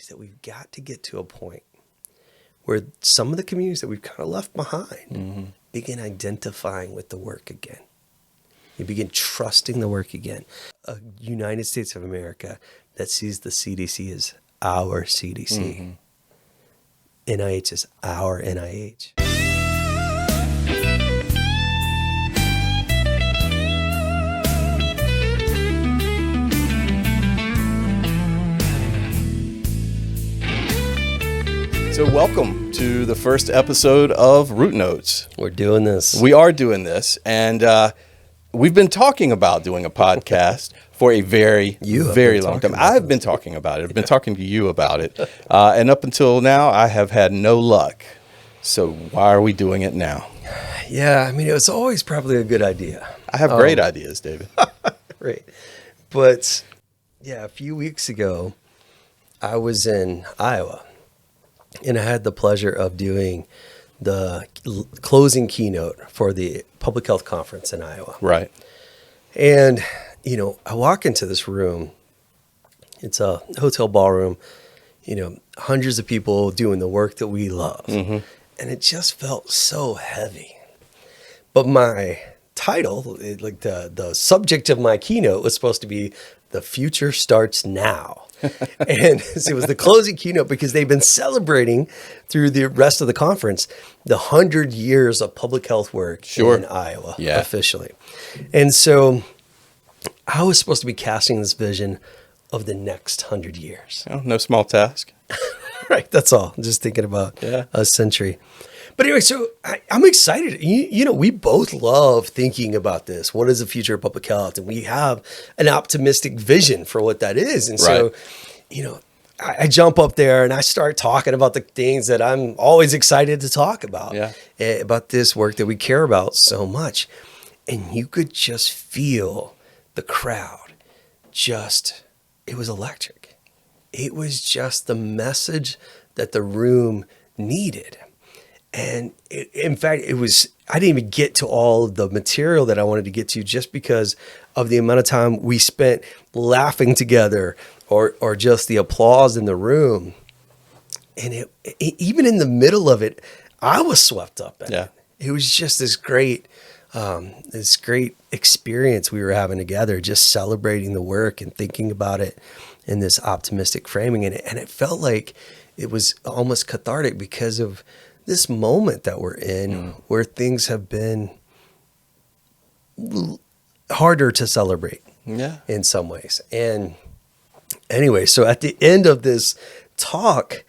is that we've got to get to a point where some of the communities that we've kind of left behind begin identifying with the work again. You begin trusting the work again. A United States of America that sees the CDC as our CDC. NIH is our NIH. So welcome to the first episode of Root Notes. We're doing this. We are doing this, and we've been talking about doing a podcast for a very long time. I've been talking about it. I've been talking to you about it. And up until now, I have had no luck. So why are we doing it now? Yeah, I mean, it was always probably a good idea. I have great ideas, David. Right. But yeah, a few weeks ago, I was in Iowa. And I had the pleasure of doing the closing keynote for the public health conference in Iowa. Right. And, you know, I walk into this room. It's a hotel ballroom, you know, hundreds of people doing the work that we love. And it just felt so heavy. But my title, like the subject of my keynote was supposed to be "The Future Starts Now." And it was the closing keynote because they've been celebrating through the rest of the conference the 100 years of public health work in Iowa officially. And so I was supposed to be casting this vision of the next 100 years. Oh, no small task. Right. That's all. I'm just thinking about a century. But anyway, so I'm excited. You know, we both love thinking about this. What is the future of public health? And we have an optimistic vision for what that is. And so, you know, I jump up there and I start talking about the things that I'm always excited to talk about, about this work that we care about so much. And you could just feel the crowd. It was electric. It was just the message that the room needed. And in fact, I didn't even get to all of the material that I wanted to get to just because of the amount of time we spent laughing together or just the applause in the room. And even in the middle of it, I was swept up in it. It was just this great experience we were having together, just celebrating the work and thinking about it in this optimistic framing. And it felt like it was almost cathartic because of this moment that we're in where things have been harder to celebrate in some ways. And anyway, so at the end of this talk,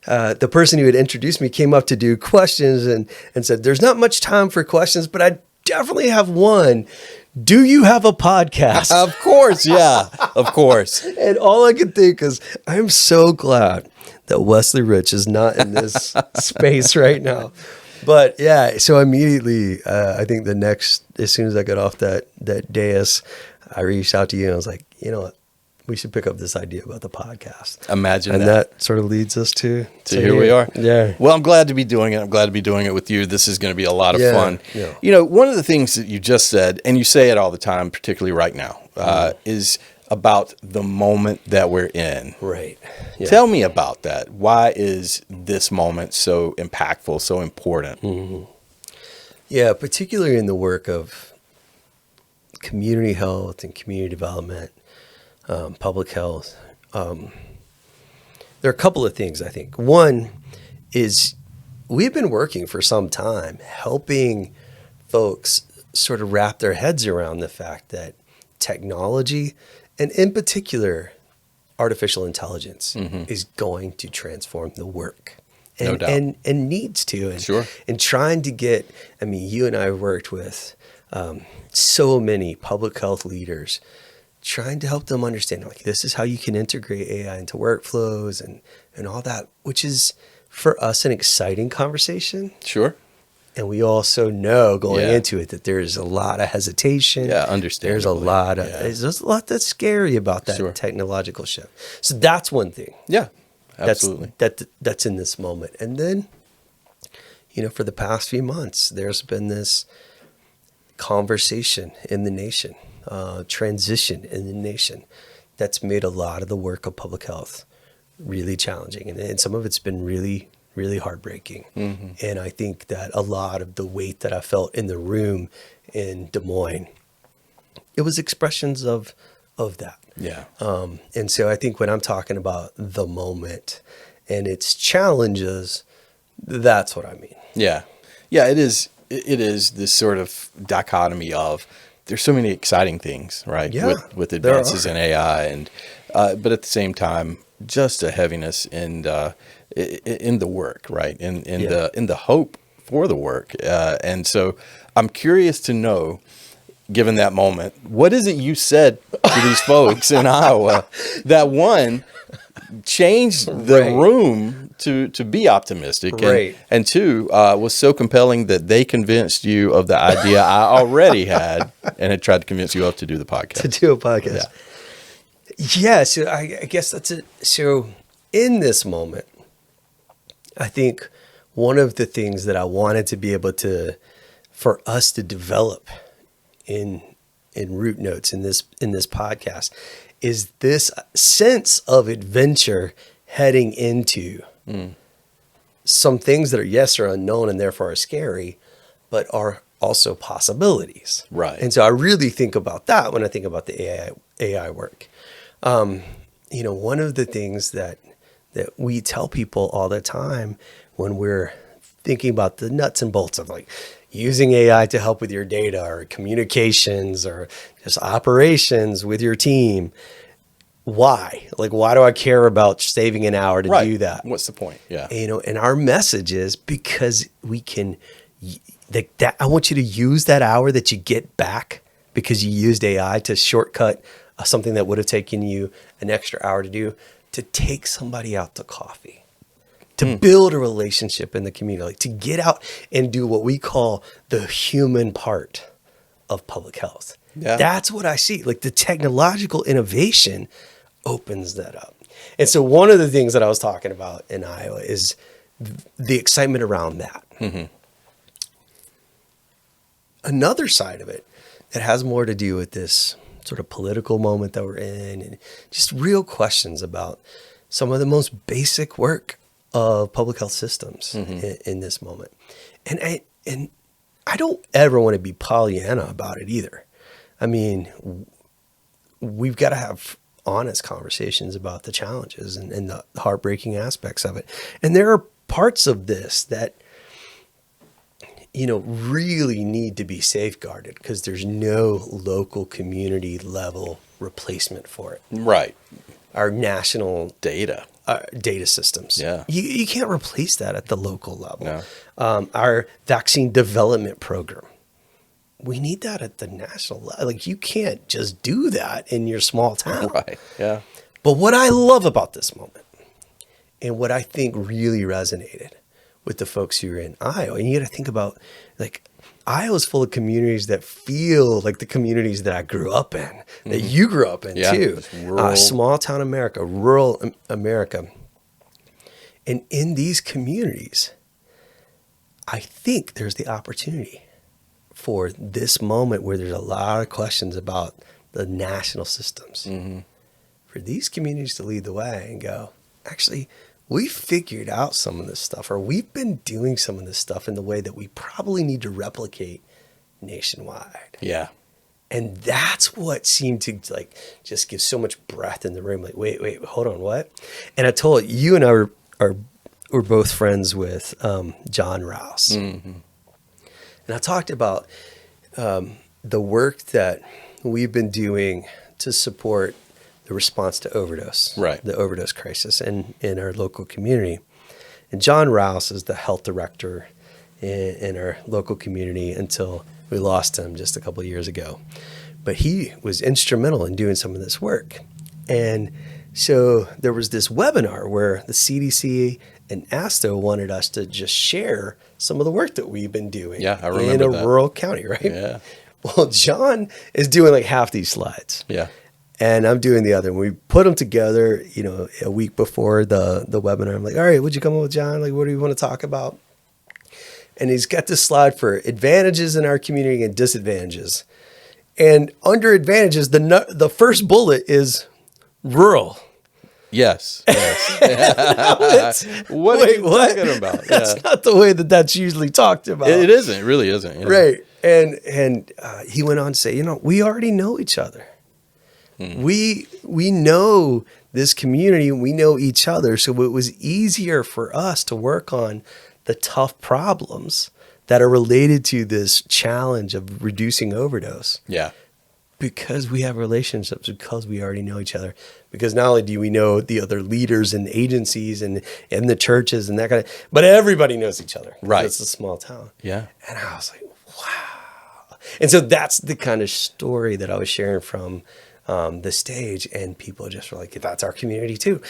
the person who had introduced me came up to do questions and said, "There's not much time for questions, but I definitely have one. Do you have a podcast?" Of course. Yeah, of course. And all I could think is, I'm so glad that Wesley Rich is not in this space right now. But yeah, so immediately, I think as soon as I got off that dais, I reached out to you and I was like, you know what? We should pick up this idea about the podcast. Imagine and that sort of leads us to here we are. Yeah. Well, I'm glad to be doing it. I'm glad to be doing it with you. This is going to be a lot of fun. Yeah. You know, one of the things that you just said, and you say it all the time, particularly right now, is about the moment that we're in. Right. Yeah. Tell me about that. Why is this moment so impactful, so important? Yeah, particularly in the work of community health and community development, public health. There are a couple of things, I think. One is we've been working for some time helping folks sort of wrap their heads around the fact that technology, and in particular, artificial intelligence, is going to transform the work. And, no doubt. And needs to. And trying to get, I mean, you and I have worked with so many public health leaders, trying to help them understand, like, this is how you can integrate AI into workflows and all that, which is for us an exciting conversation. Sure. And we also know going into it that there's a lot of hesitation. Yeah, understandably. There's a lot that's scary about that technological shift. So that's one thing. Yeah, absolutely. That's in this moment. And then, you know, for the past few months, there's been this conversation in the nation, transition in the nation that's made a lot of the work of public health really challenging. And some of it's been really, really heartbreaking. And I think that a lot of the weight that I felt in the room in Des Moines, it was expressions of that. Yeah. And so I think when I'm talking about the moment and its challenges, that's what I mean. Yeah. Yeah, it is. It is this sort of dichotomy of there's so many exciting things, right? Yeah, with advances in AI, and but at the same time, just a heaviness in the work, right? In the hope for the work. And so I'm curious to know, given that moment, what is it you said to these folks in Iowa that one changed the room to be optimistic, and two, was so compelling that they convinced you of the idea I already had and had tried to convince you of to do the podcast? To do a podcast. Yeah, so I guess that's it. So in this moment, I think one of the things that I wanted to be able to, for us to develop in Root Notes in this podcast, is this sense of adventure heading into some things that are unknown and therefore are scary, but are also possibilities. Right. And so I really think about that when I think about the AI work. One of the things that we tell people all the time when we're thinking about the nuts and bolts of like using AI to help with your data or communications or just operations with your team. Why? Like, why do I care about saving an hour to do that? What's the point? Yeah. And our message is because we can, I want you to use that hour that you get back because you used AI to shortcut something that would have taken you an extra hour to do, to take somebody out to coffee, to build a relationship in the community, like to get out and do what we call the human part of public health. Yeah. That's what I see. Like the technological innovation opens that up. And so one of the things that I was talking about in Iowa is the excitement around that. Another side of it that has more to do with this sort of political moment that we're in and just real questions about some of the most basic work of public health systems in this moment. And I don't ever want to be Pollyanna about it either. I mean, we've got to have honest conversations about the challenges and the heartbreaking aspects of it. And there are parts of this that, really need to be safeguarded because there's no local community level replacement for it. Right. Our national data systems. Yeah. You can't replace that at the local level. No. Our vaccine development program, we need that at the national level. Like you can't just do that in your small town. Right. Yeah. But what I love about this moment and what I think really resonated with the folks who are in Iowa, and you got to think about like Iowa's full of communities that feel like the communities that I grew up in, that you grew up in too. Small town America, rural America. And in these communities, I think there's the opportunity for this moment where there's a lot of questions about the national systems. For these communities to lead the way and go, actually, we figured out some of this stuff, or we've been doing some of this stuff in the way that we probably need to replicate nationwide. Yeah. And that's what seemed to like just give so much breath in the room. Like, wait, hold on, what? And I told you and I we're both friends with John Rouse. And I talked about the work that we've been doing to support the response to overdose, the overdose crisis in our local community. And John Rouse is the health director in our local community until we lost him just a couple of years ago. But he was instrumental in doing some of this work. And so there was this webinar where the CDC and ASTO wanted us to just share some of the work that we've been doing in a rural county, right? Yeah. Well, John is doing like half these slides. Yeah. And I'm doing the other. And we put them together, a week before the webinar. I'm like, all right, what'd you come up with, John? Like, what do you want to talk about? And he's got this slide for advantages in our community and disadvantages. And under advantages, the first bullet is rural. Yes. What are you talking about? That's not the way that's usually talked about. It isn't. It really isn't. Yeah. Right. And he went on to say, we already know each other. We know this community, we know each other. So it was easier for us to work on the tough problems that are related to this challenge of reducing overdose. Yeah. Because we have relationships, because we already know each other. Because not only do we know the other leaders and agencies and the churches and that kind of, but everybody knows each other. Right. It's a small town. Yeah. And I was like, wow. And so that's the kind of story that I was sharing from the stage. And people just were like, that's our community too.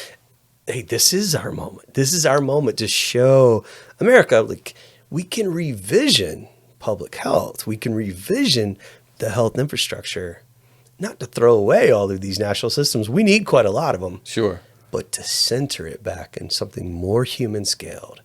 Hey, this is our moment. This is our moment to show America, like, we can revision public health. We can revision the health infrastructure, not to throw away all of these national systems. We need quite a lot of them. Sure. But to center it back in something more human scaled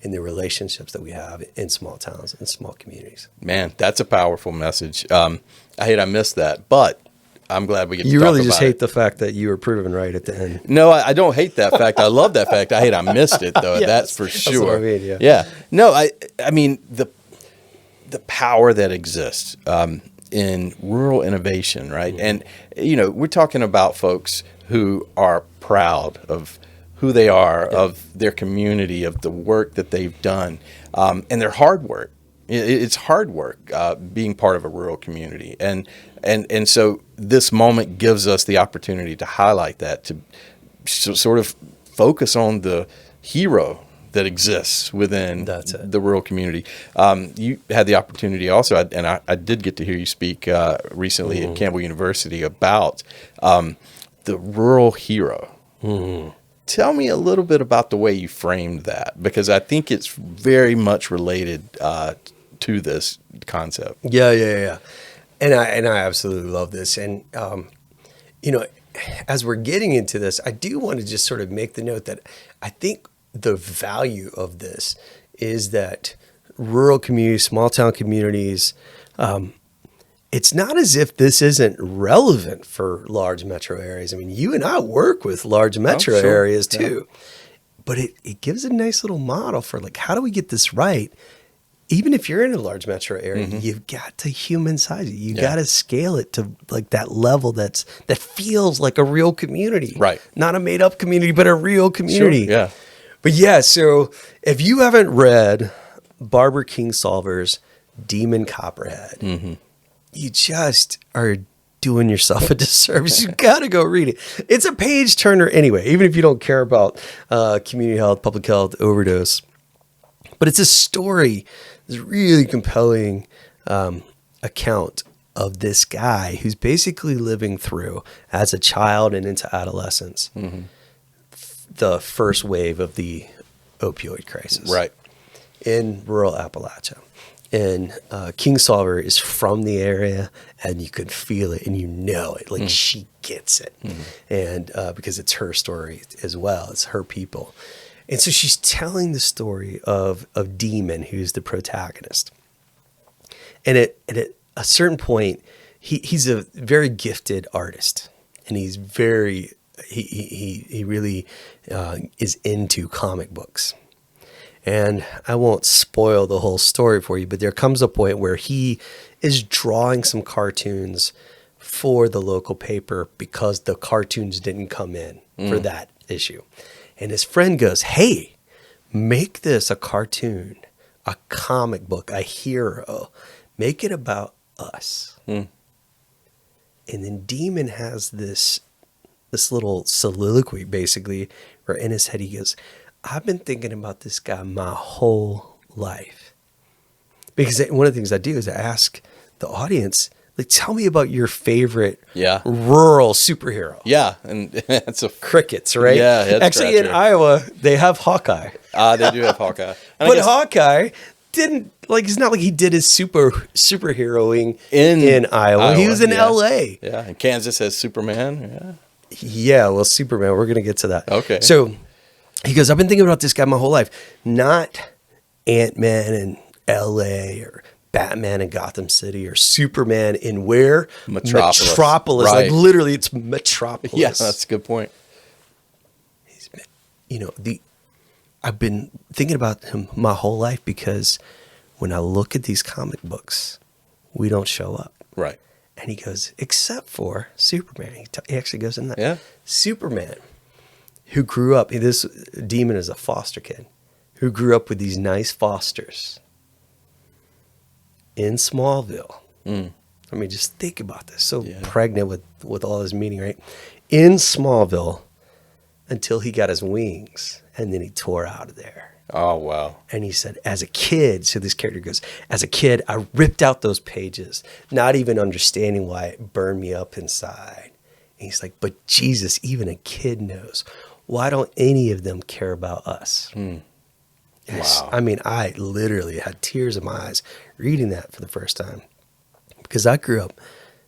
in the relationships that we have in small towns and small communities. Man, that's a powerful message. I hate I missed that, but I'm glad we get to talk about it. You really just hate the fact that you were proven right at the end. No, I don't hate that fact. I love that fact. I hate I missed it, though. Yes, that's for sure. That's what I mean, yeah. No, I mean, the power that exists in rural innovation, right? And, we're talking about folks who are proud of who they are, of their community, of the work that they've done, and their hard work. It's hard work being part of a rural community. And so this moment gives us the opportunity to highlight that, to sort of focus on the hero that exists within the rural community. You had the opportunity also, and I did get to hear you speak recently at Campbell University about the rural hero. Tell me a little bit about the way you framed that, because I think it's very much related to this concept. Yeah. And I absolutely love this. And, as we're getting into this, I do want to just sort of make the note that I think the value of this is that rural communities, small town communities, it's not as if this isn't relevant for large metro areas. I mean, you and I work with large metro areas too, but it gives a nice little model for, like, how do we get this right? Even if you're in a large metro area, you've got to human size it. You got to scale it to, like, that level that feels like a real community, right? Not a made up community, but a real community. Sure, yeah. But yeah, so if you haven't read Barbara Kingsolver's Demon Copperhead, you just are doing yourself a disservice. You got to go read it. It's a page turner anyway, even if you don't care about community health, public health, overdose. But it's a story, this really compelling account of this guy who's basically living through, as a child and into adolescence, the first wave of the opioid crisis, right, in rural Appalachia. And Kingsolver is from the area, and you could feel it, and you know it. Like, she gets it, and because it's her story as well, it's her people. And so she's telling the story of Demon, who's the protagonist. And at a certain point, he's a very gifted artist, and he's very he really is into comic books. And I won't spoil the whole story for you, but there comes a point where he is drawing some cartoons for the local paper because the cartoons didn't come in for that issue. And his friend goes, "Hey, make this a cartoon, a comic book, a hero. Make it about us." And then Demon has this little soliloquy, basically, where in his head he goes, "I've been thinking about this guy my whole life." Because one of the things I do is I ask the audience, like, tell me about your favorite rural superhero. Yeah, and it's crickets, right? Yeah, actually in Iowa they have Hawkeye. They do have Hawkeye, but Hawkeye didn't, like, it's not like he did his superheroing in Iowa. He was in L.A. Yeah, and Kansas has Superman. Yeah, well, Superman. We're gonna get to that. Okay. So he goes, "I've been thinking about this guy my whole life. Not Ant-Man in L.A. or Batman in Gotham City or Superman in where? Metropolis. Right. Like, literally, it's Metropolis." Yeah, that's a good point. I've been thinking about him my whole life because when I look at these comic books, we don't show up. Right. And he goes, except for Superman. He actually goes in that. Yeah. Superman, who grew up, this demon is a foster kid, who grew up with these nice fosters in Smallville. I mean, just think about this. So pregnant with all his meaning, right? In Smallville until he got his wings, and then he tore out of there. Oh, wow. And he said, as a kid, so this character goes, as a kid, I ripped out those pages, not even understanding why it burned me up inside. And he's like, but Jesus, even a kid knows. Why don't any of them care about us? Wow. I mean, I literally had tears in my eyes reading that for the first time because I grew up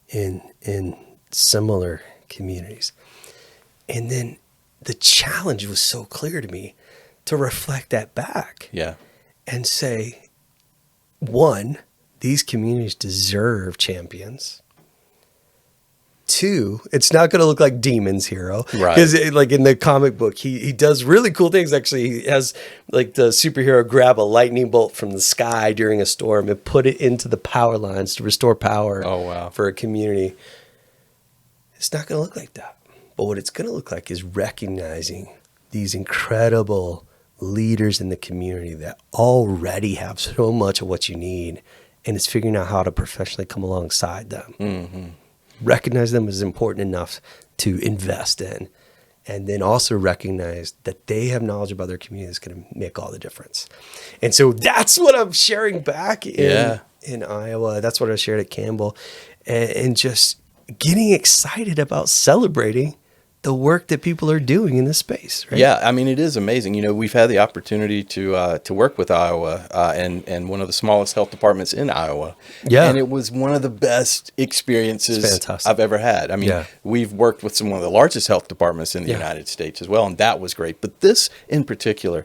in similar communities. And then the challenge was so clear to me to reflect that back. Yeah. And say, one, these communities deserve champions. Two, it's not going to look like Demon's Hero. Right. Because like in the comic book, he does really cool things. Actually, he has like the superhero grab a lightning bolt from the sky during a storm and put it into the power lines to restore power for a community. It's not going to look like that. But what it's going to look like is recognizing these incredible leaders in the community that already have so much of what you need, and it's figuring out how to professionally come alongside them. Mm-hmm. Recognize them as important enough to invest in, and then also recognize that they have knowledge about their community that's going to make all the difference. And so that's what I'm sharing back in Iowa. That's what I shared at Campbell, and just getting excited about celebrating the work that people are doing in this space, right? Yeah, I mean, it is amazing. You know, we've had the opportunity to work with Iowa and one of the smallest health departments in Iowa. Yeah. And it was one of the best experiences I've ever had. I mean, we've worked with one of the largest health departments in the United States as well, and that was great. But this in particular,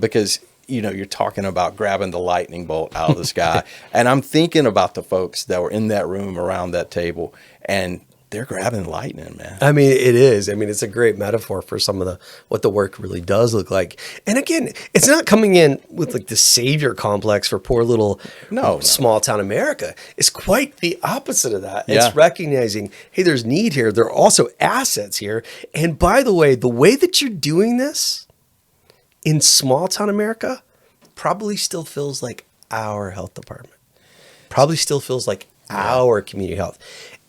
because you're talking about grabbing the lightning bolt out of the sky, and I'm thinking about the folks that were in that room around that table, and they're grabbing lightning, man. I mean, it is. I mean, it's a great metaphor for some of what the work really does look like. And again, it's not coming in with like the savior complex for poor little small town America. It's quite the opposite of that. Yeah. It's recognizing, hey, there's need here. There are also assets here. And by the way that you're doing this in small town America probably still feels like our health department. Probably still feels like our community health.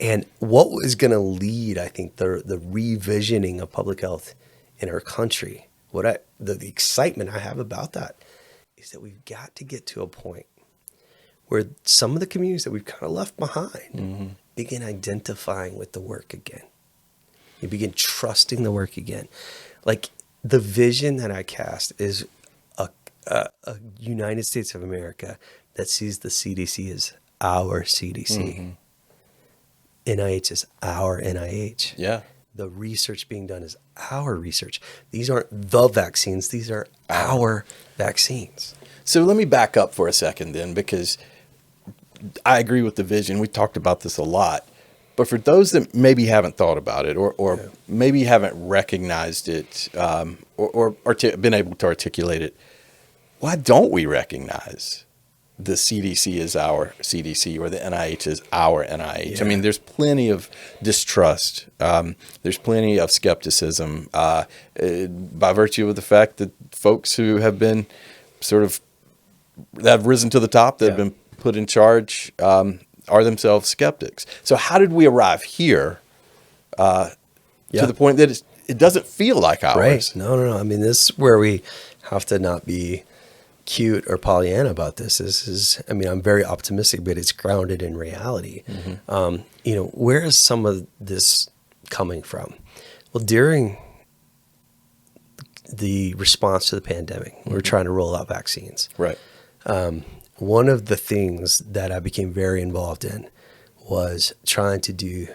And what is going to lead, I think, the revisioning of public health in our country, the excitement I have about that is that we've got to get to a point where some of the communities that we've kind of left behind begin identifying with the work again. You begin trusting the work again. Like the vision that I cast is a United States of America that sees the CDC as our CDC. NIH is our NIH. Yeah. The research being done is our research. These aren't the vaccines. These are our vaccines. So let me back up for a second then, because I agree with the vision. We talked about this a lot. But for those that maybe haven't thought about it or maybe haven't recognized it or been able to articulate it, why don't we recognize the CDC is our CDC or the NIH is our NIH? I mean, there's plenty of distrust. There's plenty of skepticism by virtue of the fact that folks who have been that have risen to the top, that have been put in charge, are themselves skeptics. So how did we arrive here to the point that it doesn't feel like ours? Right. No. I mean, this is where we have to not be cute or Pollyanna about this. I mean, I'm very optimistic, but it's grounded in reality. Where is some of this coming from? Well, during the response to the pandemic, we were trying to roll out vaccines. Right. One of the things that I became very involved in was trying to do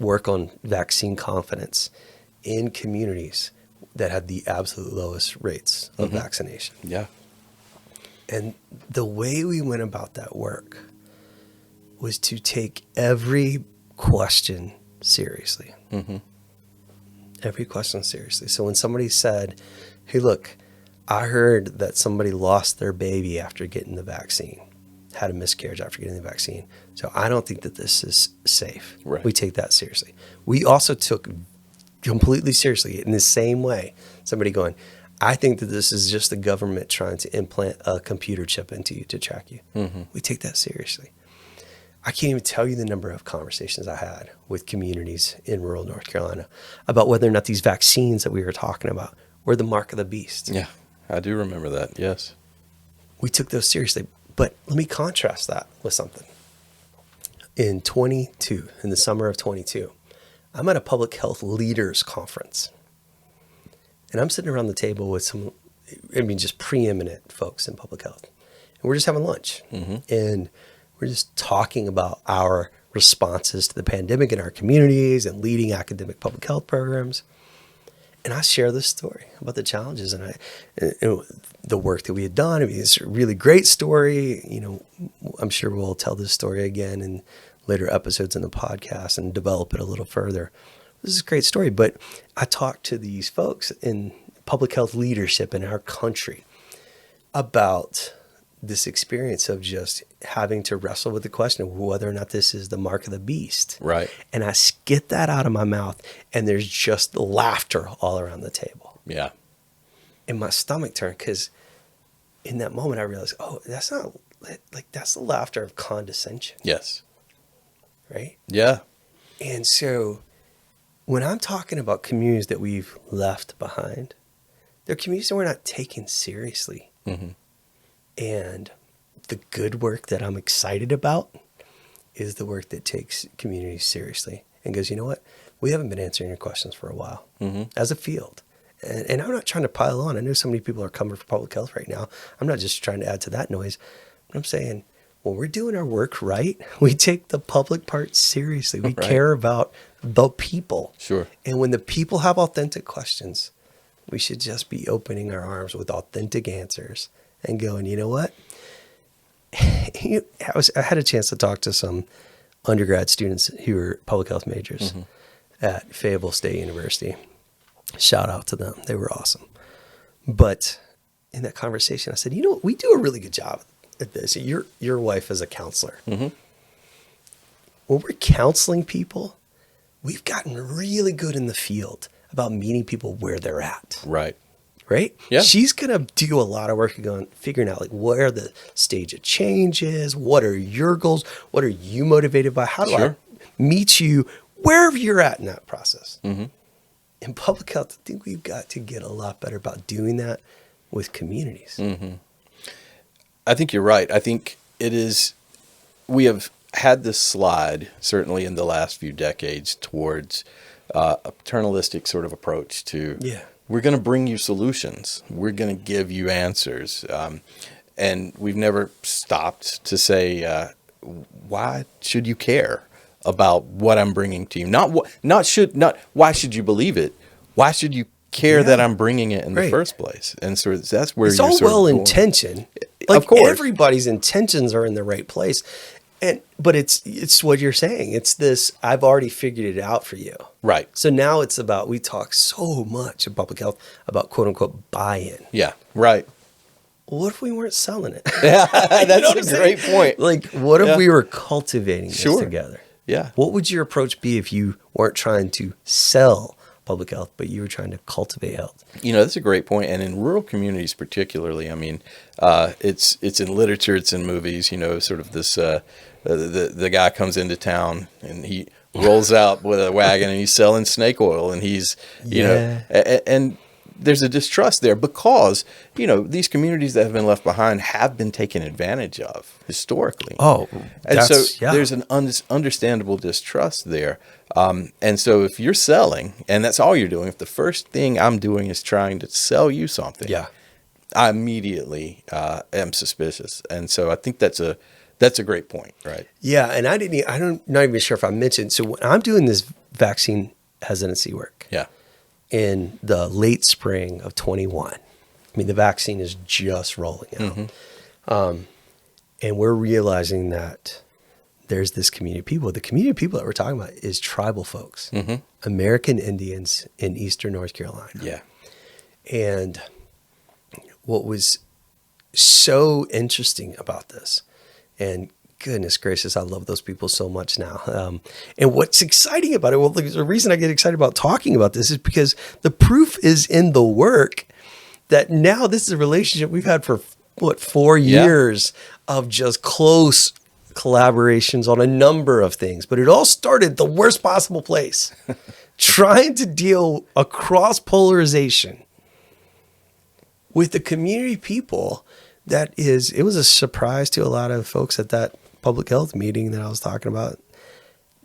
work on vaccine confidence in communities that had the absolute lowest rates of vaccination. Yeah. And the way we went about that work was to take every question seriously. Every question seriously. So when somebody said, hey, look, I heard that somebody lost their baby after getting the vaccine, had a miscarriage after getting the vaccine. So I don't think that this is safe. Right. We take that seriously. We also took completely seriously in the same way, somebody going, I think that this is just the government trying to implant a computer chip into you to track you. Mm-hmm. We take that seriously. I can't even tell you the number of conversations I had with communities in rural North Carolina about whether or not these vaccines that we were talking about were the mark of the beast. Yeah, I do remember that. Yes. We took those seriously. But let me contrast that with something. In the summer of 22, I'm at a public health leaders conference. And I'm sitting around the table with just preeminent folks in public health. And we're just having lunch. Mm-hmm. And we're just talking about our responses to the pandemic in our communities and leading academic public health programs. And I share this story about the challenges and the work that we had done. I mean, it's a really great story. You know, I'm sure we'll tell this story again in later episodes in the podcast and develop it a little further. This is a great story, but I talked to these folks in public health leadership in our country about this experience of just having to wrestle with the question of whether or not this is the mark of the beast. Right. And I get that out of my mouth, and there's just laughter all around the table. Yeah. And my stomach turned, because in that moment I realized, that's not that's the laughter of condescension. Yes. Right? Yeah. And so when I'm talking about communities that we've left behind, they're communities that we're not taking seriously. Mm-hmm. And the good work that I'm excited about is the work that takes communities seriously and goes, you know what? We haven't been answering your questions for a while as a field. And I'm not trying to pile on. I know so many people are coming for public health right now. I'm not just trying to add to that noise. But I'm saying, when we're doing our work right, we take the public part seriously. We care about the people. Sure. And when the people have authentic questions, we should just be opening our arms with authentic answers and going, you know what? I had a chance to talk to some undergrad students who were public health majors at Fayetteville State University. Shout out to them. They were awesome. But in that conversation, I said, you know, we do a really good job at this. Your wife is a counselor. Mm-hmm. When we're counseling people, we've gotten really good in the field about meeting people where they're at. Right. Right? Yeah. She's going to do a lot of work figuring out like where the stage of change is. What are your goals? What are you motivated by? How do I meet you wherever you're at in that process? Mm-hmm. In public health, I think we've got to get a lot better about doing that with communities. Mm-hmm. I think you're right. I think we have had this slide, certainly in the last few decades, towards a paternalistic sort of approach to, we're going to bring you solutions. We're going to give you answers. And we've never stopped to say, why should you care about what I'm bringing to you? Not why should you believe it? Why should you care that I'm bringing it in the first place? And so that's where it's all well intentioned. Like, of course, everybody's intentions are in the right place. But it's what you're saying. It's this, I've already figured it out for you. Right. So now it's about, we talk so much in public health about quote unquote buy-in. Yeah. Right. What if we weren't selling it? Yeah, that's a great point. Like, what if we were cultivating this together? Yeah. What would your approach be if you weren't trying to sell public health, but you were trying to cultivate health? You know, that's a great point. And in rural communities particularly, I mean, it's in literature, it's in movies, you know, sort of this, the guy comes into town and he rolls out with a wagon and he's selling snake oil and he's, you know, and there's a distrust there because, you know, these communities that have been left behind have been taken advantage of historically. Oh, and so there's an understandable distrust there. And so if you're selling and that's all you're doing, if the first thing I'm doing is trying to sell you something, I immediately am suspicious. And so I think that's a great point, right? Yeah, and I'm not even sure if I mentioned. So when I'm doing this vaccine hesitancy work, in the late spring of 21, I mean, the vaccine is just rolling out, and we're realizing that there's this community of people. The community of people that we're talking about is tribal folks, American Indians in Eastern North Carolina. Yeah, and what was so interesting about this, and goodness gracious, I love those people so much now. And what's exciting about it, well, the reason I get excited about talking about this is because the proof is in the work that now this is a relationship we've had for 4 years of just close collaborations on a number of things. But it all started the worst possible place, trying to deal across polarization with the community people. It was a surprise to a lot of folks at that public health meeting that I was talking about.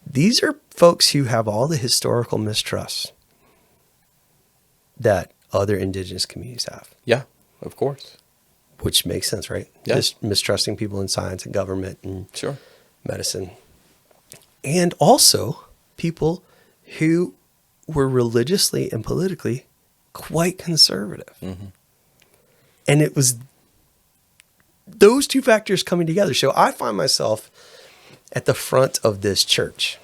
These are folks who have all the historical mistrust that other indigenous communities have. Yeah, of course. Which makes sense, right? Yeah. Just mistrusting people in science and government and Sure. medicine. And also people who were religiously and politically quite conservative. Mm-hmm. And it was those two factors coming together. So I find myself at the front of this church.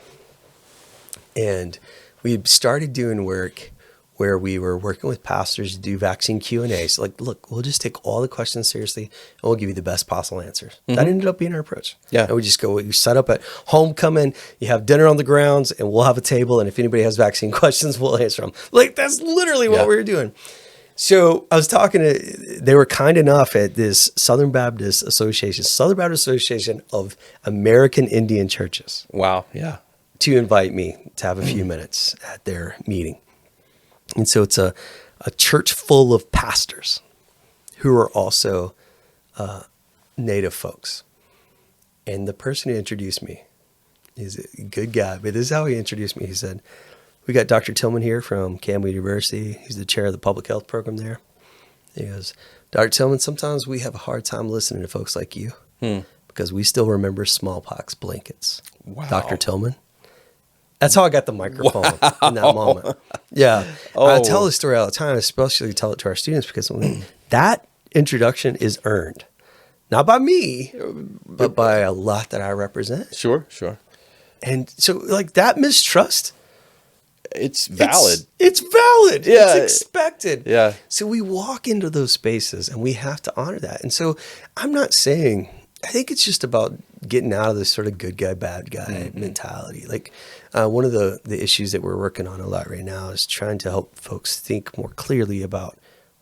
And we started doing work where we were working with pastors to do vaccine Q&A. So like, look, we'll just take all the questions seriously and we'll give you the best possible answers. Mm-hmm. That ended up being our approach. Yeah. And we just go, you set up at homecoming, you have dinner on the grounds, and we'll have a table. And if anybody has vaccine questions, we'll answer them. Like, that's literally what we were doing. So I was talking they were kind enough at this Southern Baptist Association of American Indian Churches. Wow. Yeah. To invite me to have a few minutes at their meeting. And so it's a church full of pastors who are also Native folks. And the person who introduced me is a good guy, but this is how he introduced me. He said, "We got Dr. Tillman here from Campbell University. He's the chair of the public health program there." He goes, "Dr. Tillman, sometimes we have a hard time listening to folks like you because we still remember smallpox blankets." Wow. Dr. Tillman. That's how I got the microphone in that moment. Yeah. I tell this story all the time, especially tell it to our students, because that introduction is earned. Not by me, but by a lot that I represent. Sure. And so like that mistrust, it's valid. It's valid. Yeah. It's expected. Yeah. So we walk into those spaces and we have to honor that. And so I'm not saying, I think it's just about getting out of this sort of good guy, bad guy mentality. Like one of the issues that we're working on a lot right now is trying to help folks think more clearly about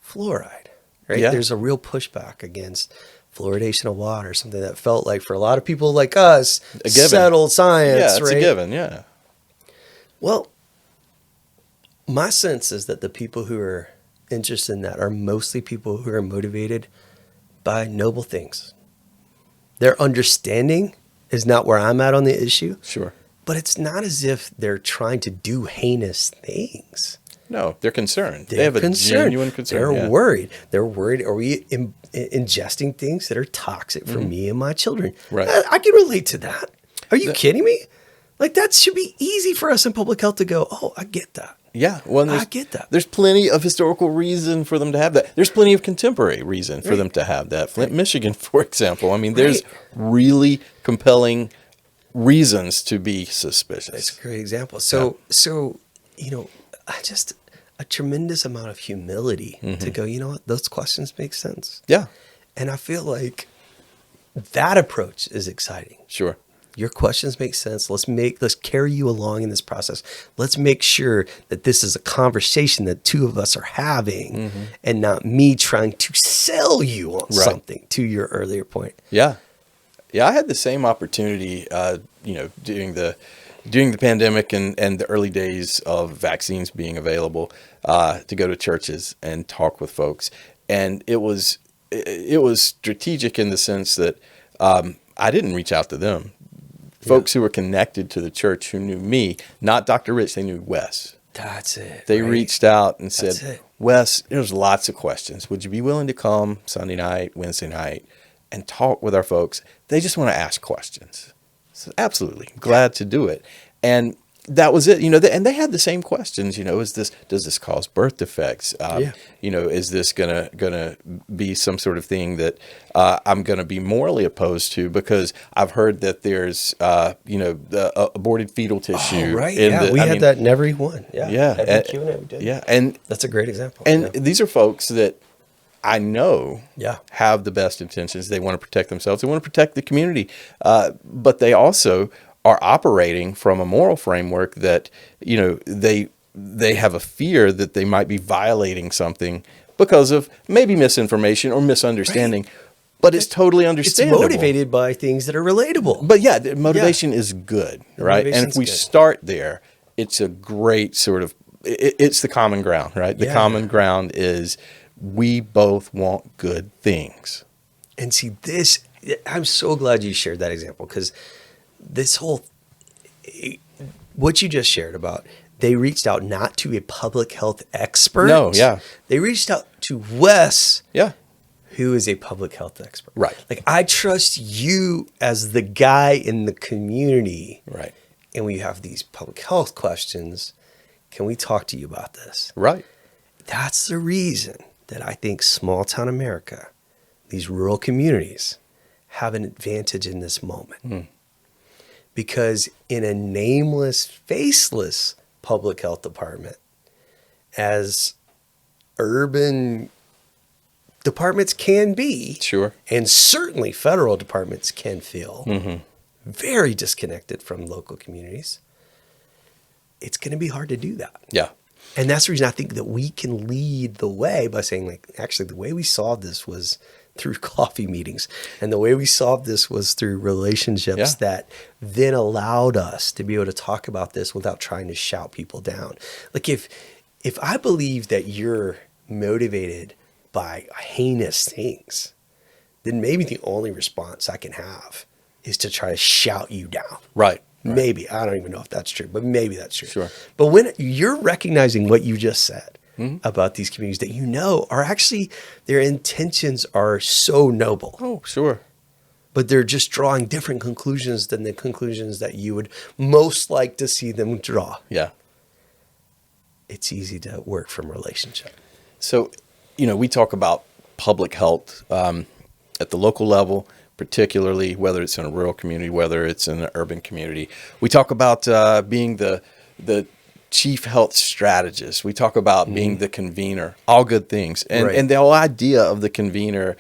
fluoride, right? Yeah. There's a real pushback against fluoridation of water, something that felt like for a lot of people like us, settled science, yeah, it's right? a given, yeah. Well, my sense is that the people who are interested in that are mostly people who are motivated by noble things. Their understanding is not where I'm at on the issue. Sure. But it's not as if they're trying to do heinous things. No, they're concerned. They have a genuine concern. They're worried. They're worried. Are we ingesting things that are toxic for me and my children? Right. I can relate to that. Are you kidding me? Like that should be easy for us in public health to go, oh, I get that. Yeah, well, I get that. There's plenty of historical reason for them to have that. There's plenty of contemporary reason for them to have that. Flint, Michigan, for example. I mean, there's really compelling reasons to be suspicious. That's a great example. So just a tremendous amount of humility to go, you know what, those questions make sense. Yeah. And I feel like that approach is exciting. Sure. Your questions make sense. Let's carry you along in this process. Let's make sure that this is a conversation that two of us are having and not me trying to sell you on something, to your earlier point. Yeah. Yeah. I had the same opportunity, during the pandemic and the early days of vaccines being available, to go to churches and talk with folks. And it was strategic in the sense that, I didn't reach out to them. Folks who were connected to the church who knew me, not Dr. Rich, they knew Wes. That's it. They reached out and said, Wes, there's lots of questions. Would you be willing to come Sunday night, Wednesday night, and talk with our folks? They just want to ask questions. So absolutely. Glad to do it. And that was it. And they had the same questions. Does this cause birth defects? Is this gonna be some sort of thing that I'm gonna be morally opposed to because I've heard that there's the aborted fetal tissue. Oh, right. We had that in every one. Yeah. Every Q&A we did. Yeah. And that's a great example. And these are folks that I know have the best intentions. They want to protect themselves. They want to protect the community. But they also are operating from a moral framework that, they have a fear that they might be violating something because of maybe misinformation or misunderstanding. Right. But it's totally understandable. It's motivated by things that are relatable. But yeah, motivation is good, right? And if we start there, it's a great sort of, it's the common ground, right? The common ground is we both want good things. And see this, I'm so glad you shared that example, because this whole, what you just shared about, they reached out not to a public health expert. No, yeah. They reached out to Wes. Yeah. Who is a public health expert. Right. Like, I trust you as the guy in the community. Right. And when you have these public health questions, can we talk to you about this? Right. That's the reason that I think small town America, these rural communities, have an advantage in this moment. Because in a nameless, faceless public health department, as urban departments can be, sure, and certainly federal departments can feel very disconnected from local communities, it's going to be hard to do that. Yeah. And that's the reason I think that we can lead the way by saying, like, actually, the way we solved this was through coffee meetings. And the way we solved this was through relationships that then allowed us to be able to talk about this without trying to shout people down. Like, if I believe that you're motivated by heinous things, then maybe the only response I can have is to try to shout you down. Right. Maybe. I don't even know if that's true, but maybe that's true. Sure. But when you're recognizing what you just said about these communities that are actually, their intentions are so noble. Oh, sure. But they're just drawing different conclusions than the conclusions that you would most like to see them draw. Yeah. It's easy to work from relationship. So, we talk about public health at the local level, particularly whether it's in a rural community, whether it's in an urban community. We talk about being the chief health strategist. We talk about being the convener, all good things. And the whole idea of the convener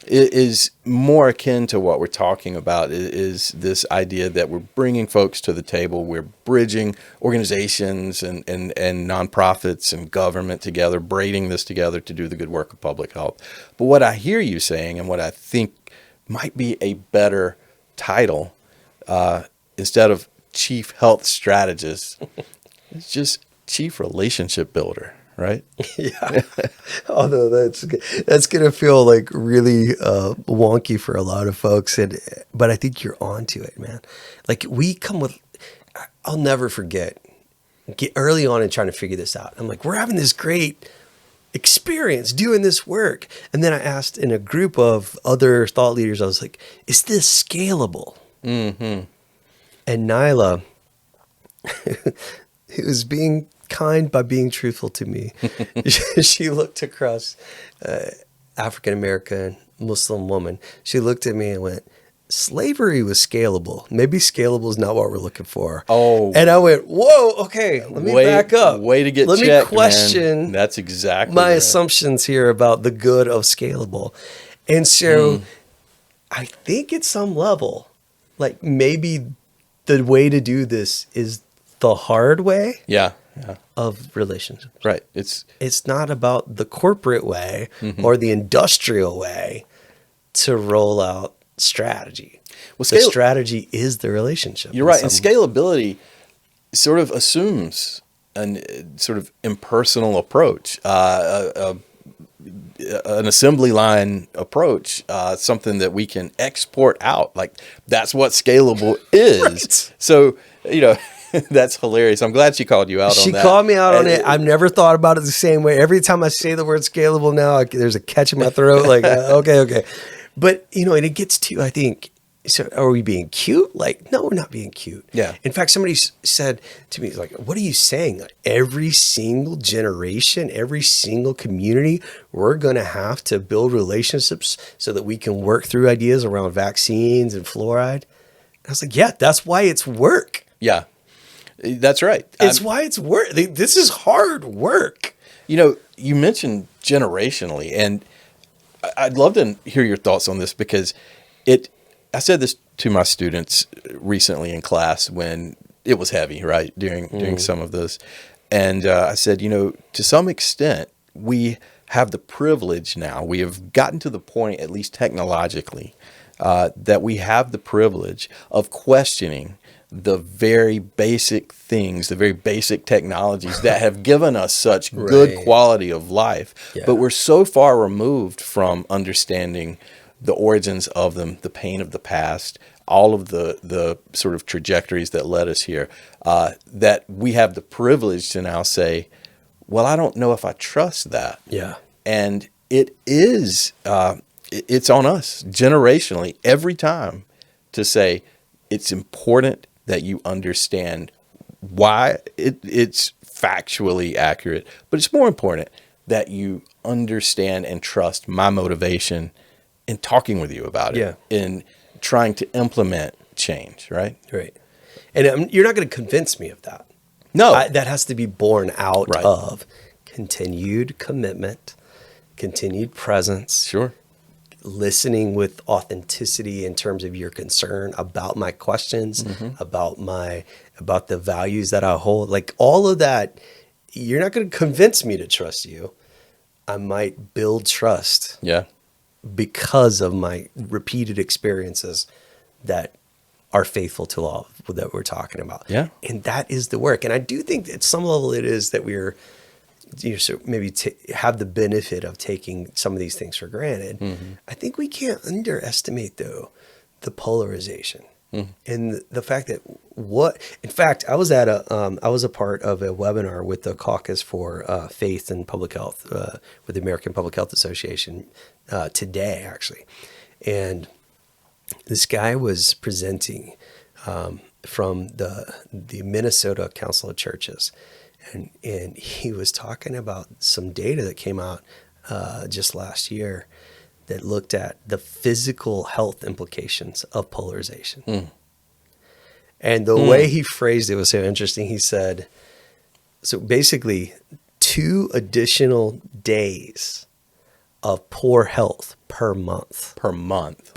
is more akin to what we're talking about, is this idea that we're bringing folks to the table. We're bridging organizations and nonprofits and government together, braiding this together to do the good work of public health. But what I hear you saying, and what I think might be a better title, instead of chief health strategist, it's just chief relationship builder. Right? Yeah. Although that's going to feel like really wonky for a lot of folks. But I think you're onto it, man. Like, we come with, I'll never forget, early on in trying to figure this out. I'm like, we're having this great experience doing this work. And then I asked in a group of other thought leaders, I was like, is this scalable? And Nyla, who was being kind by being truthful to me, she looked across, African-American Muslim woman. She looked at me and went, slavery was scalable. Maybe scalable is not what we're looking for. Oh. And I went, whoa, okay, let me back up. Way to get Let checked, me question man. That's exactly my right. assumptions here about the good of scalable. And so I think at some level, like, maybe the way to do this is the hard way. Yeah. Of relationships. Right. It's not about the corporate way or the industrial way to roll out strategy. Well, the strategy is the relationship. You're right. And scalability sort of assumes an sort of impersonal approach, an assembly line approach, something that we can export out. Like, that's what scalable is. Right. So, that's hilarious. I'm glad she called you out on that. She called me out on it. I've never thought about it the same way. Every time I say the word scalable now, there's a catch in my throat. Like, okay. But, and it gets to, I think, so are we being cute? Like, no, we're not being cute. Yeah. In fact, somebody said to me, like, what are you saying? Like, every single generation, every single community, we're going to have to build relationships so that we can work through ideas around vaccines and fluoride. I was like, yeah, that's why it's work. Yeah. That's right. It's why it's work. This is hard work. You mentioned generationally, and I'd love to hear your thoughts on this because I said this to my students recently in class when it was heavy, right, during some of this. And I said, to some extent, we have the privilege now. We have gotten to the point, at least technologically, that we have the privilege of questioning the very basic things, the very basic technologies that have given us such good quality of life. Yeah. But we're so far removed from understanding the origins of them, the pain of the past, all of the sort of trajectories that led us here, that we have the privilege to now say, well, I don't know if I trust that. Yeah. And it is, it's on us generationally every time to say it's important that you understand why it's factually accurate, but it's more important that you understand and trust my motivation in talking with you about it, in trying to implement change, right? Right. And you're not going to convince me of that. No. That has to be born out of continued commitment, continued presence. Sure. Listening with authenticity in terms of your concern about my questions, about the values that I hold, like all of that. You're not going to convince me to trust you. I might build trust. Yeah. Because of my repeated experiences that are faithful to law that we're talking about. Yeah. And that is the work. And I do think at some level it is that we're, so maybe have the benefit of taking some of these things for granted. I think we can't underestimate though the polarization and the fact that in fact, I was at I was a part of a webinar with the Caucus for Faith and Public Health with the American Public Health Association today, actually. And this guy was presenting from the Minnesota Council of Churches. And he was talking about some data that came out just last year that looked at the physical health implications of polarization. And the way he phrased it was so interesting. He said, so basically 2 additional days of poor health per month. Per month.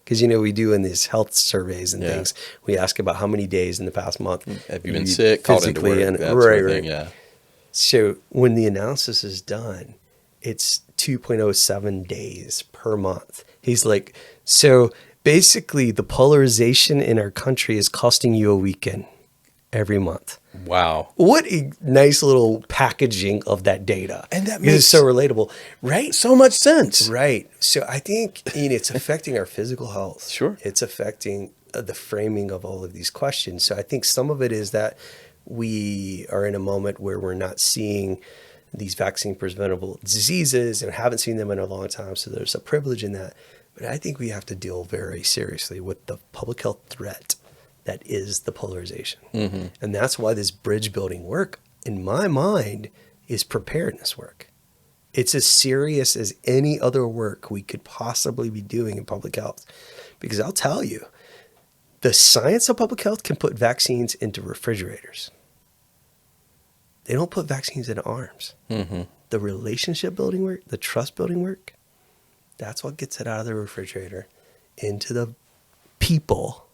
Because, we do in these health surveys and things, we ask about how many days in the past month. Have you been sick, called into work, that sort of thing, yeah. So when the analysis is done, it's 2.07 days per month. He's like, so basically the polarization in our country is costing you a weekend every month. Wow. What a nice little packaging of that data. And that makes it so relatable, right? So much sense. Right. So I think it's affecting our physical health. Sure. It's affecting the framing of all of these questions. So I think some of it is that we are in a moment where we're not seeing these vaccine preventable diseases and haven't seen them in a long time. So there's a privilege in that. But I think we have to deal very seriously with the public health threat that is the polarization. And that's why this bridge building work, in my mind, is preparedness work. It's as serious as any other work we could possibly be doing in public health. Because I'll tell you, the science of public health can put vaccines into refrigerators. They don't put vaccines into arms. The relationship building work, the trust building work, that's what gets it out of the refrigerator into the people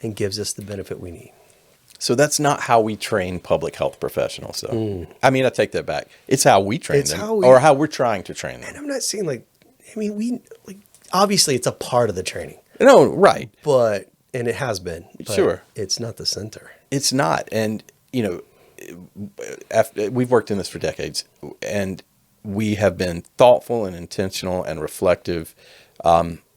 and gives us the benefit we need. So that's not how we train public health professionals, though. I mean, I take that back. It's how we train them, or how we're trying to train them. And I'm not saying obviously it's a part of the training. No, right. And it has been. But sure. It's not the center. It's not. And, we've worked in this for decades, and we have been thoughtful and intentional and reflective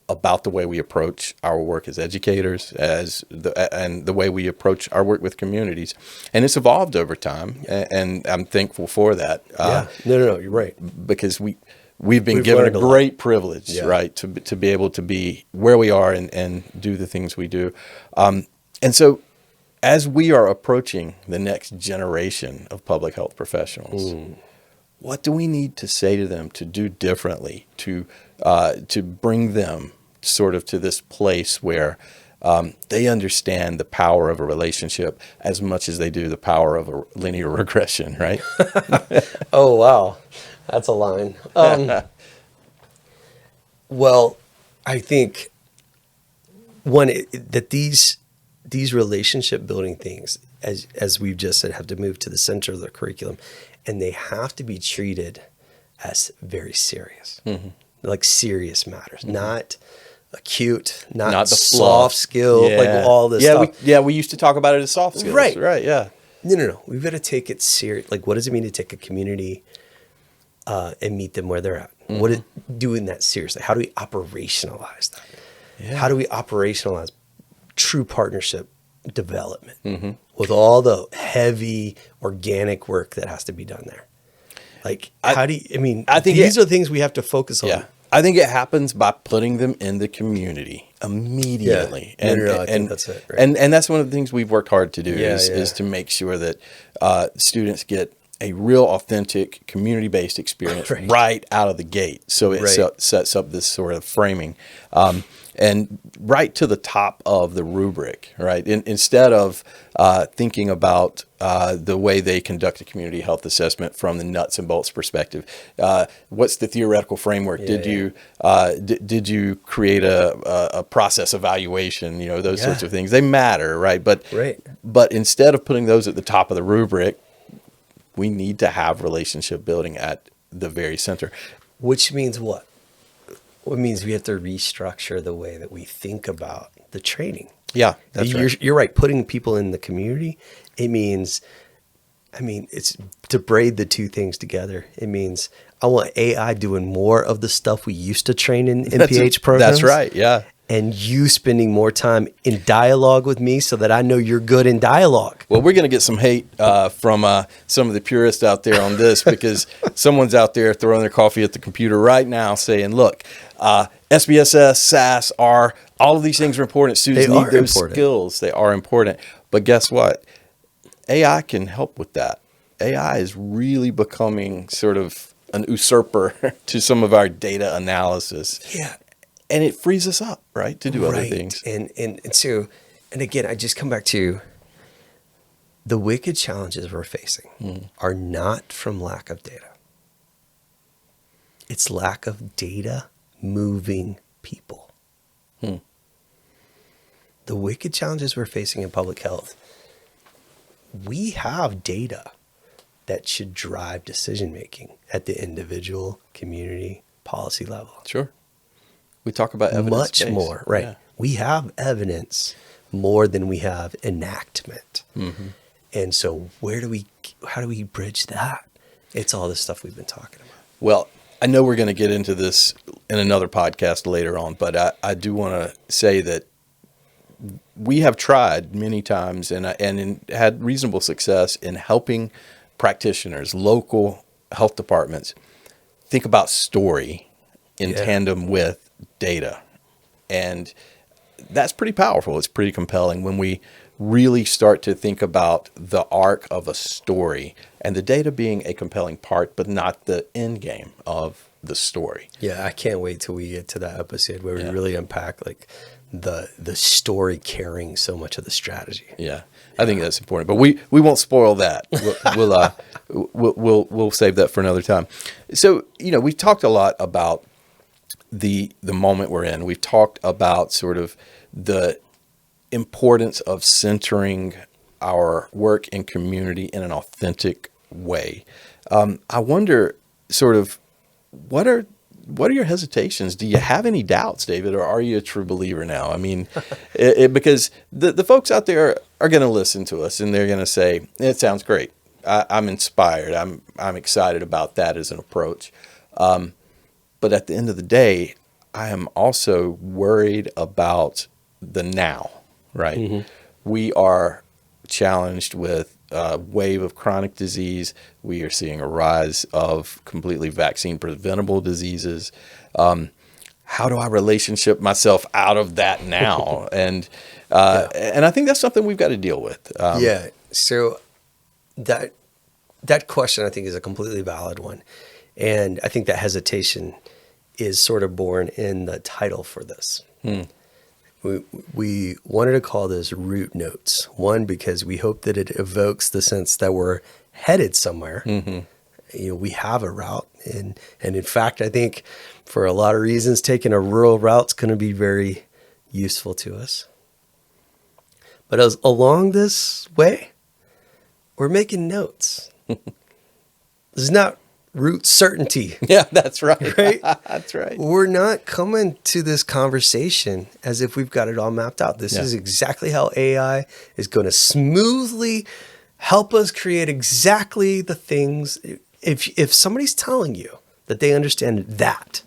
about the way we approach our work as educators, and the way we approach our work with communities. And it's evolved over time, and I'm thankful for that. No, you're right. Because we've been given a great privilege, right, to be able to be where we are and do the things we do. And so as we are approaching the next generation of public health professionals, what do we need to say to them to do differently to bring them sort of to this place where they understand the power of a relationship as much as they do the power of a linear regression, right? Oh, wow. That's a line. Well, I think that these relationship building things, as we've just said, have to move to the center of the curriculum, and they have to be treated as very serious, like serious matters, not acute, not the soft skill, like all this stuff. We used to talk about it as soft skills, right? Yeah. No. We've got to take it serious. Like, what does it mean to take a community and meet them where they're at? Doing that seriously? How do we operationalize that? Yeah. How do we operationalize true partnership development with all the heavy organic work that has to be done there? Like, I think these are things we have to focus on. Yeah. I think it happens by putting them in the community immediately. Yeah. I think that's it. Right? And that's one of the things we've worked hard to do is to make sure that students get a real authentic community-based experience right out of the gate. So it sets up this sort of framing. And right to the top of the rubric, right? Instead of thinking about the way they conduct a community health assessment from the nuts and bolts perspective, what's the theoretical framework? Did you create a process evaluation? Those sorts of things. They matter, right? But instead of putting those at the top of the rubric, we need to have relationship building at the very center. Which means what? It means we have to restructure the way that we think about the training. Yeah, that's right. You're right. Putting people in the community, it means, it's to braid the two things together. It means I want AI doing more of the stuff we used to train in NPH programs. That's right, yeah. And you spending more time in dialogue with me so that I know you're good in dialogue. Well, we're going to get some hate from some of the purists out there on this because someone's out there throwing their coffee at the computer right now saying, look, SPSS, SAS, R, all of these things are important. Students need those skills. They are important. But guess what? AI can help with that. AI is really becoming sort of an usurper to some of our data analysis. Yeah. And it frees us up, right, to do other things. And so, again, I just come back to the wicked challenges we're facing are not from lack of data. It's lack of data moving people. The wicked challenges we're facing in public health, we have data that should drive decision making at the individual, community, policy level. Sure. We talk about evidence much more, right? Yeah. We have evidence more than we have enactment. And so how do we bridge that? It's all the stuff we've been talking about. Well, I know we're going to get into this in another podcast later on, but I do want to say that we have tried many times and had reasonable success in helping practitioners, local health departments, think about story in tandem with data. And that's pretty powerful. It's pretty compelling when we really start to think about the arc of a story and the data being a compelling part, but not the end game of the story. Yeah, I can't wait till we get to that episode where we really unpack like the story carrying so much of the strategy. Yeah, I think that's important, but we won't spoil that. We'll save that for another time. So, we've talked a lot about the moment we're in. We've talked about sort of the importance of centering our work and community in an authentic way. I wonder sort of what are your hesitations? Do you have any doubts, David, or are you a true believer now? I mean, because the folks out there are going to listen to us and they're going to say, it sounds great. I'm inspired. I'm excited about that as an approach. But at the end of the day, I am also worried about the now, right? We are challenged with a wave of chronic disease. We are seeing a rise of completely vaccine preventable diseases. How do I relationship myself out of that now? And I think that's something we've got to deal with. So that question I think is a completely valid one. And I think that hesitation is sort of born in the title for this. we wanted to call this route notes. One, because we hope that it evokes the sense that we're headed somewhere. We have a route, and in fact, I think for a lot of reasons, taking a rural route's going to be very useful to us. But as along this way, we're making notes. This is not route certainty. Yeah, that's right. Right? That's right. We're not coming to this conversation as if we've got it all mapped out. This is exactly how AI is going to smoothly help us create exactly the things. If somebody's telling you that they understand that,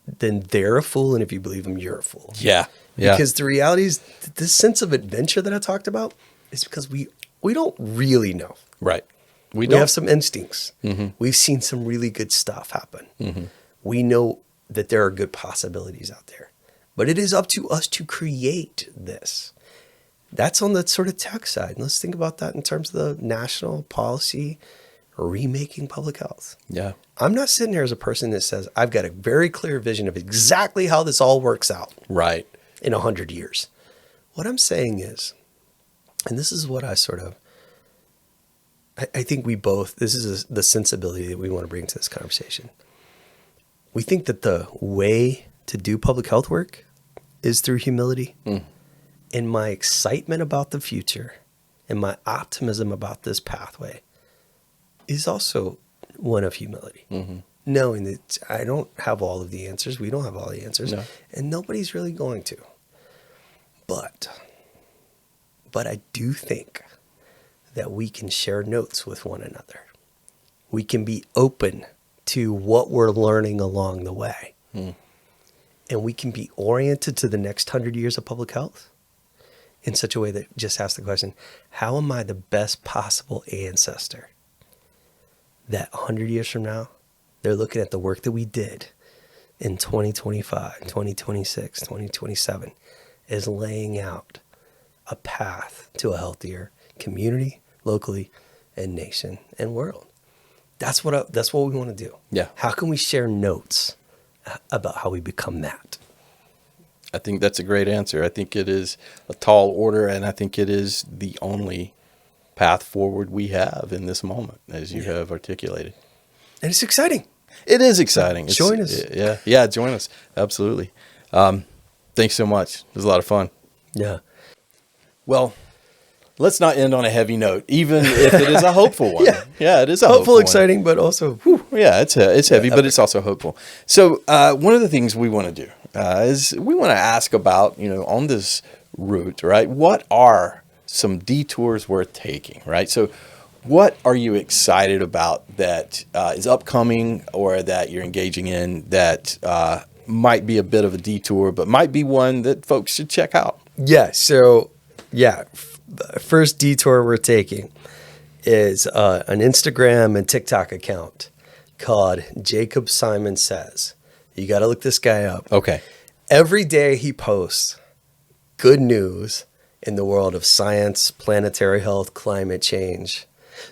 then they're a fool. And if you believe them, you're a fool. Yeah. Because the reality is this sense of adventure that I talked about is because we don't really know. Right. We have some instincts. We've seen some really good stuff happen. We know that there are good possibilities out there. But it is up to us to create this. That's on the sort of tech side. And let's think about that in terms of the national policy remaking public health. Yeah. I'm not sitting here as a person that says, I've got a very clear vision of exactly how this all works out. Right. In 100 years. What I'm saying is, and this is what I sort of, I think we both, this is the sensibility that we want to bring to this conversation. We think that the way to do public health work is through humility. And my excitement about the future and my optimism about this pathway is also one of humility. Knowing that I don't have all of the answers. We don't have all the answers. No. And nobody's really going to. But I do think that we can share notes with one another. We can be open to what we're learning along the way. And we can be oriented to the next 100 years of public health in such a way that just asks the question, how am I the best possible ancestor that 100 years from now, they're looking at the work that we did in 2025, 2026, 2027 is laying out a path to a healthier community, locally, and nation and world. That's what we want to do. Yeah. How can we share notes about how we become that? I think that's a great answer. I think it is a tall order, and I think it is the only path forward we have in this moment, as you have articulated. And it's exciting. It is exciting. Join us. Yeah, join us. Absolutely. Thanks so much. It was a lot of fun. Yeah. Well, let's not end on a heavy note, even if it is a hopeful one. Yeah, it is a hopeful, hopeful exciting, but also, whew. Yeah, it's heavy, but it's also hopeful. So one of the things we want to do is we want to ask about, on this route, right? What are some detours worth taking, right? So what are you excited about that is upcoming or that you're engaging in that might be a bit of a detour, but might be one that folks should check out? Yeah. So, the first detour we're taking is an Instagram and TikTok account called Jacob Simon Says. You got to look this guy up. Okay. Every day he posts good news in the world of science, planetary health, climate change.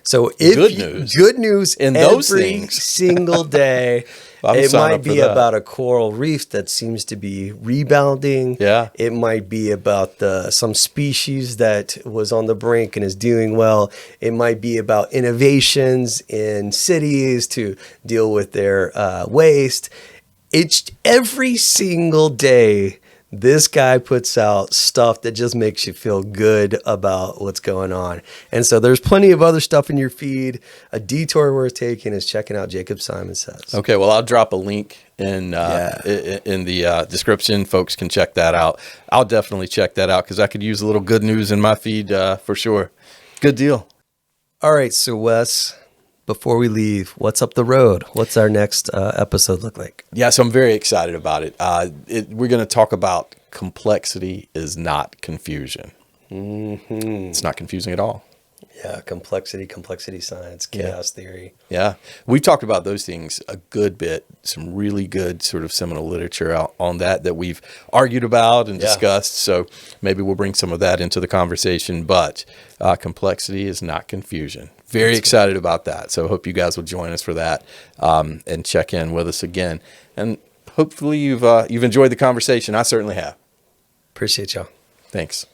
So good news in those things single day. It might be about a coral reef that seems to be rebounding. Yeah. It might be about some species that was on the brink and is doing well. It might be about innovations in cities to deal with their waste. It's every single day. This guy puts out stuff that just makes you feel good about what's going on. And so there's plenty of other stuff in your feed. A detour worth taking is checking out Jacob Simon Says. Okay, well, I'll drop a link in the description. Folks can check that out. I'll definitely check that out because I could use a little good news in my feed for sure. Good deal. All right, so Wes, before we leave, what's up the road? What's our next episode look like? Yeah, so I'm very excited about it. We're going to talk about complexity is not confusion. It's not confusing at all. Yeah, complexity science, chaos theory. Yeah, we've talked about those things a good bit. Some really good sort of seminal literature out on that we've argued about and discussed. So maybe we'll bring some of that into the conversation. But complexity is not confusion. Very excited about that. So hope you guys will join us for that and check in with us again. And hopefully you've enjoyed the conversation. I certainly have. Appreciate y'all. Thanks.